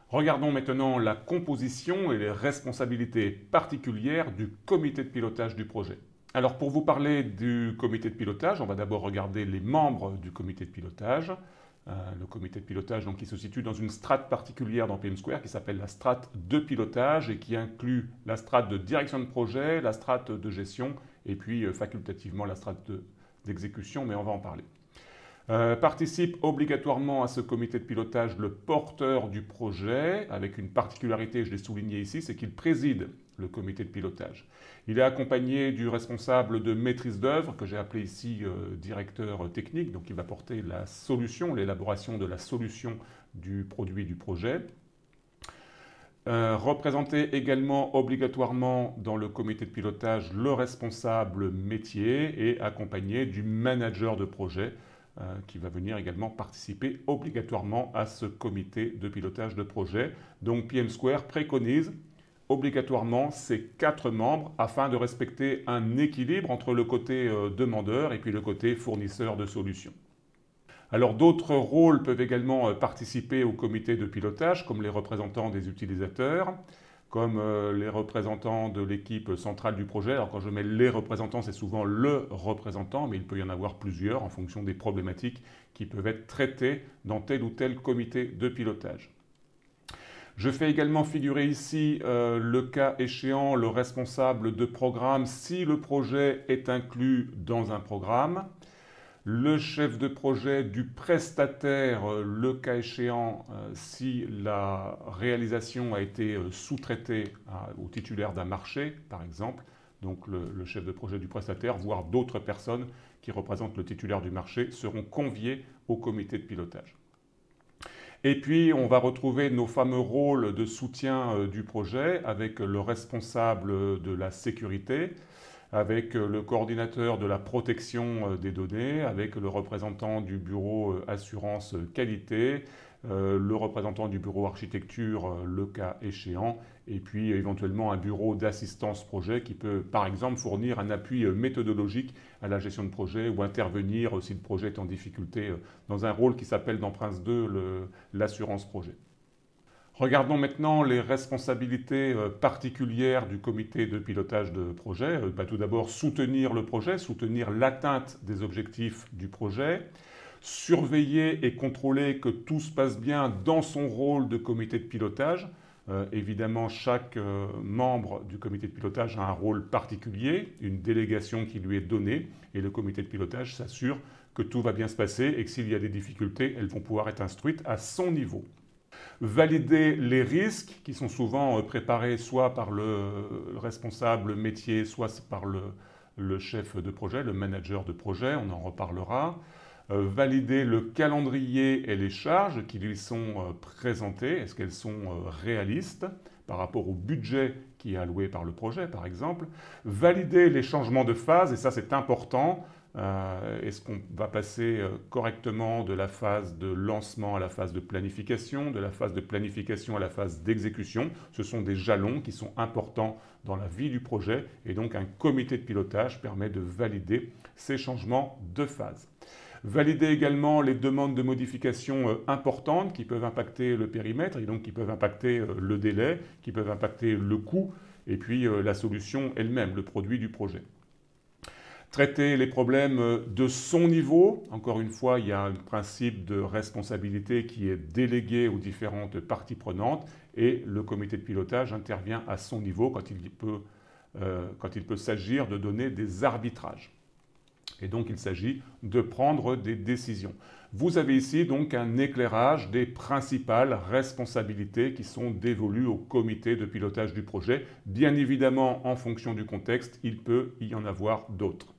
Regardons maintenant la composition et les responsabilités particulières du comité de pilotage du projet. Alors pour vous parler du comité de pilotage, on va d'abord regarder les membres du comité de pilotage. Le comité de pilotage donc, qui se situe dans une strate particulière dans PM Square qui s'appelle la strate de pilotage et qui inclut la strate de direction de projet, la strate de gestion et puis facultativement la strate d'exécution, mais on va en parler. Participe obligatoirement à ce comité de pilotage le porteur du projet, avec une particularité, je l'ai souligné ici, c'est qu'il préside le comité de pilotage. Il est accompagné du responsable de maîtrise d'œuvre, que j'ai appelé ici directeur technique, donc il va porter la solution, l'élaboration de la solution du produit du projet. Représenter également obligatoirement dans le comité de pilotage le responsable métier et accompagné du manager de projet, qui va venir également participer obligatoirement à ce comité de pilotage de projet. Donc PM Square préconise obligatoirement ces 4 membres afin de respecter un équilibre entre le côté demandeur et puis le côté fournisseur de solutions. Alors d'autres rôles peuvent également participer au comité de pilotage, comme les représentants des utilisateurs, comme les représentants de l'équipe centrale du projet. Alors quand je mets les représentants, c'est souvent le représentant, mais il peut y en avoir plusieurs en fonction des problématiques qui peuvent être traitées dans tel ou tel comité de pilotage. Je fais également figurer ici le cas échéant, le responsable de programme si le projet est inclus dans un programme. Le chef de projet du prestataire, le cas échéant, si la réalisation a été sous-traitée au titulaire d'un marché, par exemple. Donc le chef de projet du prestataire, voire d'autres personnes qui représentent le titulaire du marché, seront conviés au comité de pilotage. Et puis, on va retrouver nos fameux rôles de soutien du projet avec le responsable de la sécurité, avec le coordinateur de la protection des données, avec le représentant du bureau assurance qualité, le représentant du bureau architecture, le cas échéant, et puis éventuellement un bureau d'assistance projet qui peut par exemple fournir un appui méthodologique à la gestion de projet ou intervenir si le projet est en difficulté dans un rôle qui s'appelle dans Prince 2 l'assurance projet. Regardons maintenant les responsabilités particulières du comité de pilotage de projet. Tout d'abord, soutenir le projet, soutenir l'atteinte des objectifs du projet, surveiller et contrôler que tout se passe bien dans son rôle de comité de pilotage. Évidemment, chaque membre du comité de pilotage a un rôle particulier, une délégation qui lui est donnée, et le comité de pilotage s'assure que tout va bien se passer et que s'il y a des difficultés, elles vont pouvoir être instruites à son niveau. Valider les risques qui sont souvent préparés soit par le responsable métier, soit par le chef de projet, le manager de projet, on en reparlera. Valider le calendrier et les charges qui lui sont présentées, est-ce qu'elles sont réalistes par rapport au budget qui est alloué par le projet par exemple. Valider les changements de phase, et ça c'est important. Est-ce qu'on va passer correctement de la phase de lancement à la phase de planification, de la phase de planification à la phase d'exécution? Ce sont des jalons qui sont importants dans la vie du projet et donc un comité de pilotage permet de valider ces changements de phase. Valider également les demandes de modification importantes qui peuvent impacter le périmètre et donc qui peuvent impacter le délai, qui peuvent impacter le coût et puis la solution elle-même, le produit du projet. Traiter les problèmes de son niveau. Encore une fois, il y a un principe de responsabilité qui est délégué aux différentes parties prenantes et le comité de pilotage intervient à son niveau quand il peut s'agir de donner des arbitrages. Et donc, il s'agit de prendre des décisions. Vous avez ici donc un éclairage des principales responsabilités qui sont dévolues au comité de pilotage du projet. Bien évidemment, en fonction du contexte, il peut y en avoir d'autres.